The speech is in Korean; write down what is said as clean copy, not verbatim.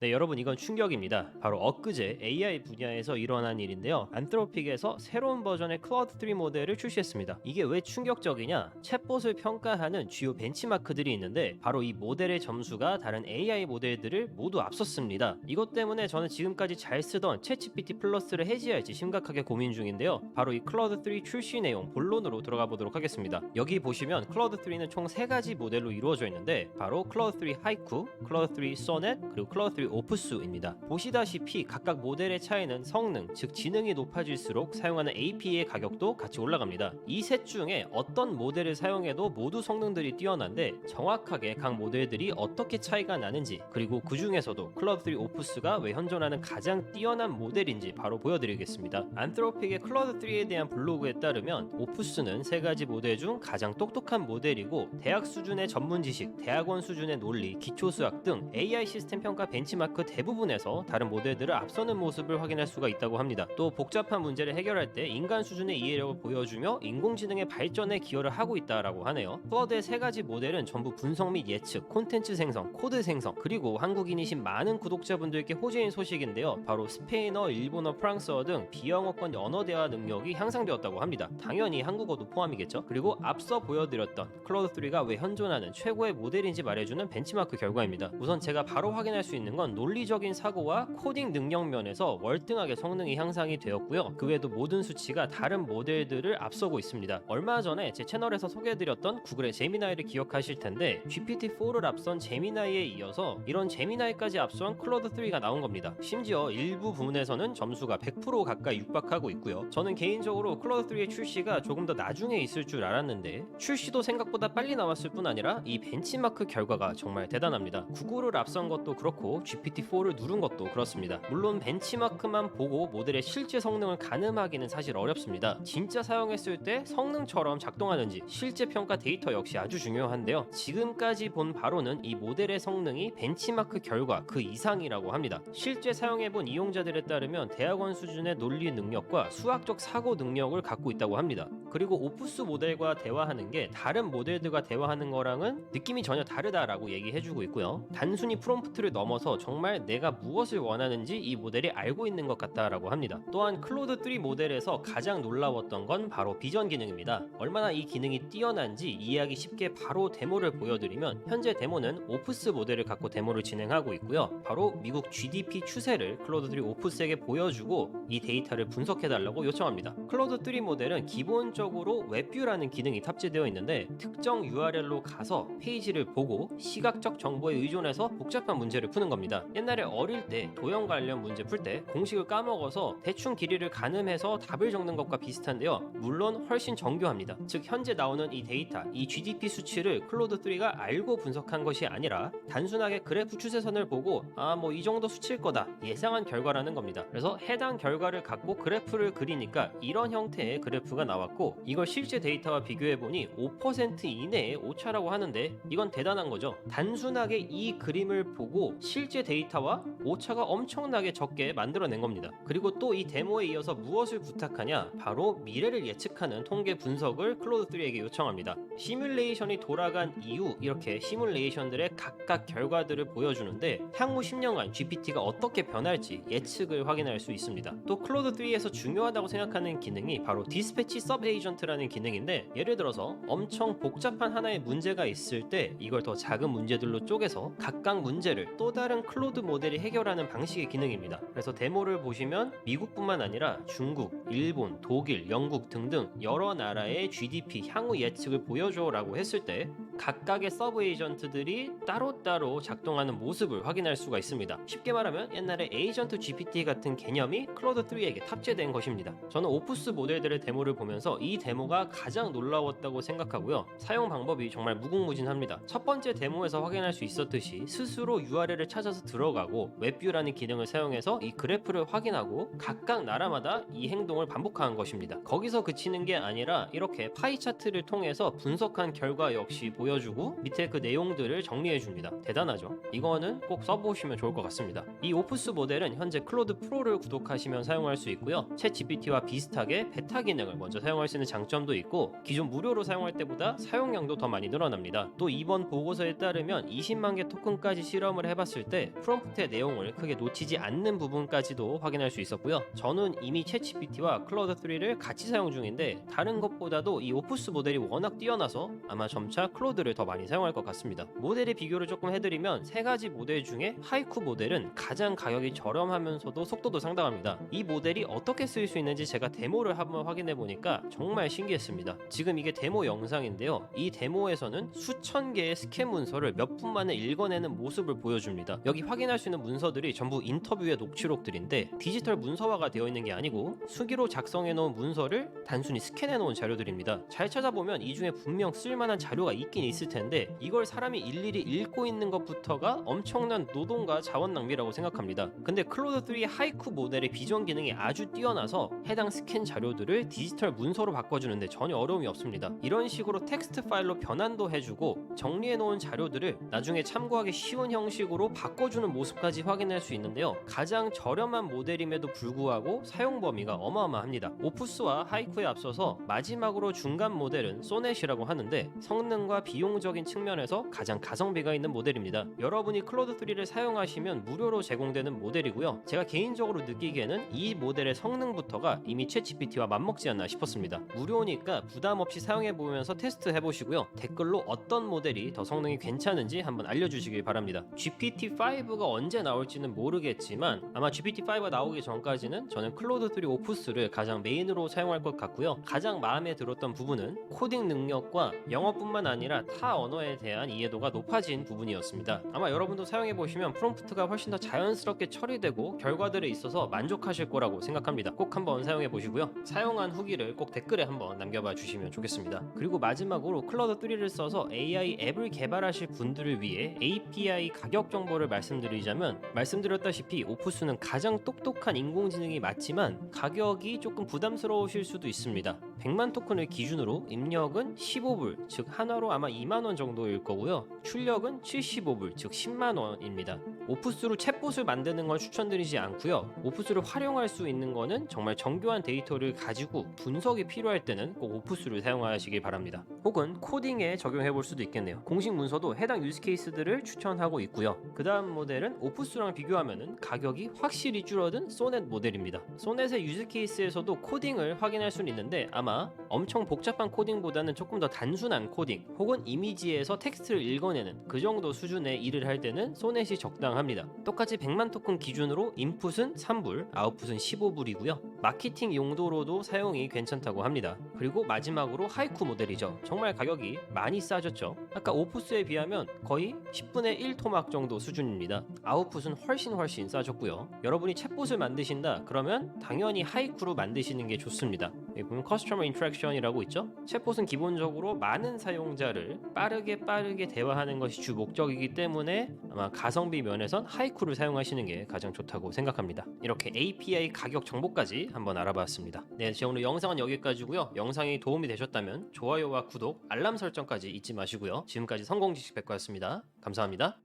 네, 여러분 이건 충격입니다. 바로 엊그제 AI 분야에서 일어난 일인데요. 안트로픽에서 새로운 버전의 클라우드 3 모델을 출시했습니다. 이게 왜 충격적이냐? 챗봇을 평가하는 주요 벤치마크들이 있는데 바로 이 모델의 점수가 다른 AI 모델들을 모두 앞섰습니다. 이것 때문에 저는 지금까지 잘 쓰던 챗GPT 플러스를 해지할지 심각하게 고민 중인데요. 바로 이 클라우드 3 출시 내용 본론으로 들어가 보도록 하겠습니다. 여기 보시면 클라우드 3는 총 3가지 모델로 이루어져 있는데 바로 클라우드 3 하이쿠, 클라우드 3 소넷, 그리고 클라우드 3 오프스입니다. 보시다시피 각각 모델의 차이는 성능, 즉 지능이 높아질수록 사용하는 API의 가격도 같이 올라갑니다. 이 셋 중에 어떤 모델을 사용해도 모두 성능들이 뛰어난데 정확하게 각 모델들이 어떻게 차이가 나는지, 그리고 그 중에서도 클라우드 3 오프스가 왜 현존하는 가장 뛰어난 모델인지 바로 보여드리겠습니다. 안트로픽의 클라우드 3에 대한 블로그에 따르면 오프스는 3가지 모델 중 가장 똑똑한 모델이고 대학 수준의 전문 지식, 대학원 수준의 논리, 기초수학 등 AI 시스템 평가 벤치마크 대부분에서 다른 모델들을 앞서는 모습을 확인할 수가 있다고 합니다. 또 복잡한 문제를 해결할 때 인간 수준의 이해력을 보여주며 인공지능의 발전에 기여를 하고 있다라고 하네요. 클라우드의 3가지 모델은 전부 분석 및 예측, 콘텐츠 생성, 코드 생성, 그리고 한국인이신 많은 구독자분들께 호재인 소식인데요. 바로 스페인어, 일본어, 프랑스어 등 비영어권 언어 대화 능력이 향상되었다고 합니다. 당연히 한국어도 포함이겠죠. 그리고 앞서 보여드렸던 클라우드 3가 왜 현존하는 최고의 모델인지 말해주는 벤치마크 결과입니다. 우선 제가 바로 확인할 수 있는 건 논리적인 사고와 코딩 능력 면에서 월등하게 성능이 향상이 되었고요. 그 외에도 모든 수치가 다른 모델들을 앞서고 있습니다. 얼마 전에 제 채널에서 소개해드렸던 구글의 제미나이를 기억하실 텐데 GPT-4를 앞선 제미나이에 이어서 이런 제미나이까지 앞선 클라우드 3가 나온 겁니다. 심지어 일부 부분에서는 점수가 100% 가까이 육박하고 있고요. 저는 개인적으로 클라우드 3의 출시가 조금 더 나중에 있을 줄 알았는데 출시도 생각보다 빨리 나왔을 뿐 아니라 이 벤치마크 결과가 정말 대단합니다. 구글을 앞선 것도 그렇고 GPT-4를 누른 것도 그렇습니다. 물론 벤치마크만 보고 모델의 실제 성능을 가늠하기는 사실 어렵습니다. 진짜 사용했을 때 성능처럼 작동하는지 실제 평가 데이터 역시 아주 중요한데요. 지금까지 본 바로는 이 모델의 성능이 벤치마크 결과 그 이상이라고 합니다. 실제 사용해본 이용자들에 따르면 대학원 수준의 논리 능력과 수학적 사고 능력을 갖고 있다고 합니다. 그리고 오프스 모델과 대화하는 게 다른 모델들과 대화하는 거랑은 느낌이 전혀 다르다라고 얘기해주고 있고요. 단순히 프롬프트를 넘어서 정말 내가 무엇을 원하는지 이 모델이 알고 있는 것 같다라고 합니다. 또한 클로드 3 모델에서 가장 놀라웠던 건 바로 비전 기능입니다. 얼마나 이 기능이 뛰어난지 이해하기 쉽게 바로 데모를 보여드리면 현재 데모는 오프스 모델을 갖고 데모를 진행하고 있고요. 바로 미국 GDP 추세를 클로드 3 오프스에게 보여주고 이 데이터를 분석해달라고 요청합니다. 클로드 3 모델은 기본적으로 웹뷰라는 기능이 탑재되어 있는데 특정 URL로 가서 페이지를 보고 시각적 정보에 의존해서 복잡한 문제를 푸는 겁니다. 옛날에 어릴 때 도형 관련 문제 풀 때 공식을 까먹어서 대충 길이를 가늠해서 답을 적는 것과 비슷한데요. 물론 훨씬 정교합니다. 즉 현재 나오는 이 데이터, 이 GDP 수치를 클로드 3가 알고 분석한 것이 아니라 단순하게 그래프 추세선을 보고 뭐 이 정도 수치일 거다 예상한 결과라는 겁니다. 그래서 해당 결과를 갖고 그래프를 그리니까 이런 형태의 그래프가 나왔고 이걸 실제 데이터와 비교해보니 5% 이내의 오차라고 하는데 이건 대단한 거죠. 단순하게 이 그림을 보고 실제 데이터와 오차가 엄청나게 적게 만들어낸 겁니다. 그리고 또 이 데모에 이어서 무엇을 부탁하냐? 바로 미래를 예측하는 통계 분석을 클로드 3에게 요청합니다. 시뮬레이션이 돌아간 이후 이렇게 시뮬레이션들의 각각 결과들을 보여주는데 향후 10년간 GPT가 어떻게 변할지 예측을 확인할 수 있습니다. 또 클로드 3에서 중요하다고 생각하는 기능이 바로 디스패치 서브 에이전트라는 기능인데 예를 들어서 엄청 복잡한 하나의 문제가 있을 때 이걸 더 작은 문제들로 쪼개서 각각 문제를 또 다른 클로드 모델이 해결하는 방식의 기능입니다. 그래서 데모를 보시면 미국뿐만 아니라 중국, 일본, 독일, 영국 등등 여러 나라의 GDP 향후 예측을 보여줘라고 했을 때 각각의 서브 에이전트들이 따로따로 작동하는 모습을 확인할 수가 있습니다. 쉽게 말하면 옛날에 에이전트 GPT 같은 개념이 클로드 3에게 탑재된 것입니다. 저는 오프스 모델들의 데모를 보면서 이 데모가 가장 놀라웠다고 생각하고요. 사용 방법이 정말 무궁무진합니다. 첫 번째 데모에서 확인할 수 있었듯이 스스로 URL을 찾아서 들어가고 웹뷰라는 기능을 사용해서 이 그래프를 확인하고 각각 나라마다 이 행동을 반복하는 것입니다. 거기서 그치는 게 아니라 이렇게 파이 차트를 통해서 분석한 결과 역시 보여 보여주고 밑에 그 내용들을 정리해줍니다. 대단하죠? 이거는 꼭 써보시면 좋을 것 같습니다. 이 오프스 모델은 현재 클로드 프로를 구독하시면 사용할 수 있고요. 챗 GPT와 비슷하게 베타 기능을 먼저 사용할 수 있는 장점도 있고 기존 무료로 사용할 때보다 사용량도 더 많이 늘어납니다. 또 이번 보고서에 따르면 20만 개 토큰까지 실험을 해봤을 때 프롬프트의 내용을 크게 놓치지 않는 부분까지도 확인할 수 있었고요. 저는 이미 챗 GPT와 클로드 3를 같이 사용 중인데 다른 것보다도 이 오프스 모델이 워낙 뛰어나서 아마 점차 클로드를 더 많이 사용할 것 같습니다. 모델의 비교를 조금 해드리면 세 가지 모델 중에 하이쿠 모델은 가장 가격이 저렴하면서도 속도도 상당합니다. 이 모델이 어떻게 쓰일 수 있는지 제가 데모를 한번 확인해 보니까 정말 신기했습니다. 지금 이게 데모 영상인데요. 이 데모에서는 수천 개의 스캔 문서를 몇 분 만에 읽어내는 모습을 보여줍니다. 여기 확인할 수 있는 문서들이 전부 인터뷰의 녹취록들인데 디지털 문서화가 되어 있는 게 아니고 수기로 작성해 놓은 문서를 단순히 스캔해 놓은 자료들입니다. 잘 찾아보면 이 중에 분명 쓸만한 자료가 있긴 있을 텐데 이걸 사람이 일일이 읽고 있는 것부터가 엄청난 노동과 자원 낭비라고 생각합니다. 근데 클로드 3 하이쿠 모델의 비전 기능이 아주 뛰어나서 해당 스캔 자료들을 디지털 문서로 바꿔주는데 전혀 어려움이 없습니다. 이런 식으로 텍스트 파일로 변환도 해주고 정리해 놓은 자료들을 나중에 참고하기 쉬운 형식으로 바꿔주는 모습까지 확인할 수 있는데요. 가장 저렴한 모델임에도 불구하고 사용 범위가 어마어마합니다. 오프스와 하이쿠에 앞서서 마지막으로 중간 모델은 소넷이라고 하는데 성능과 비용적인 측면에서 가장 가성비가 있는 모델입니다. 여러분이 클로드 3를 사용하시면 무료로 제공되는 모델이고요. 제가 개인적으로 느끼기에는 이 모델의 성능부터가 이미 챗 GPT와 맞먹지 않나 싶었습니다. 무료니까 부담 없이 사용해 보면서 테스트 해보시고요. 댓글로 어떤 모델이 더 성능이 괜찮은지 한번 알려주시길 바랍니다. GPT-5가 언제 나올지는 모르겠지만 아마 GPT-5가 나오기 전까지는 저는 클로드 3 오프스를 가장 메인으로 사용할 것 같고요. 가장 마음에 들었던 부분은 코딩 능력과 영어뿐만 아니라 타 언어에 대한 이해도가 높아진 부분이었습니다. 아마 여러분도 사용해 보시면 프롬프트가 훨씬 더 자연스럽게 처리되고 결과들에 있어서 만족하실 거라고 생각합니다. 꼭 한번 사용해 보시고요. 사용한 후기를 꼭 댓글에 한번 남겨봐 주시면 좋겠습니다. 그리고 마지막으로 클로드 3를 써서 AI 앱을 개발하실 분들을 위해 API 가격 정보를 말씀드리자면 말씀드렸다시피 오프스는 가장 똑똑한 인공지능이 맞지만 가격이 조금 부담스러우실 수도 있습니다. 100만 토큰을 기준으로 입력은 15불, 즉 하나로 아마 2만원 정도일 거고요. 출력은 75불, 즉 10만원입니다. 오프스로 챗봇을 만드는 건 추천드리지 않고요. 오프스를 활용할 수 있는 거는 정말 정교한 데이터를 가지고 분석이 필요할 때는 꼭 오프스를 사용하시길 바랍니다. 혹은 코딩에 적용해 볼 수도 있겠네요. 공식 문서도 해당 유즈 케이스들을 추천하고 있고요. 그 다음 모델은 오프스랑 비교하면 가격이 확실히 줄어든 소넷 모델입니다. 소넷의 유즈 케이스에서도 코딩을 확인할 수는 있는데 아마 엄청 복잡한 코딩보다는 조금 더 단순한 코딩 혹은 이미지에서 텍스트를 읽어내는 그 정도 수준의 일을 할 때는 소넷이 적당합니다. 똑같이 100만 토큰 기준으로 인풋은 3불, 아웃풋은 15불이고요. 마케팅 용도로도 사용이 괜찮다고 합니다. 그리고 마지막으로 하이쿠 모델이죠. 정말 가격이 많이 싸졌죠. 아까 오프스에 비하면 거의 10분의 1 토막 정도 수준입니다. 아웃풋은 훨씬 싸졌고요. 여러분이 챗봇을 만드신다 그러면 당연히 하이쿠로 만드시는 게 좋습니다. 여기 보면 커스터머 인터랙션이라고 있죠. 챗봇은 기본적으로 많은 사용자를 빠르게 대화하는 것이 주 목적이기 때문에 아마 가성비 면에선 하이쿠를 사용하시는 게 가장 좋다고 생각합니다. 이렇게 API 가격 정보까지 한번 알아봤습니다. 네, 제 오늘 영상은 여기까지고요. 영상이 도움이 되셨다면 좋아요와 구독, 알람 설정까지 잊지 마시고요. 지금까지 성공지식백과였습니다. 감사합니다.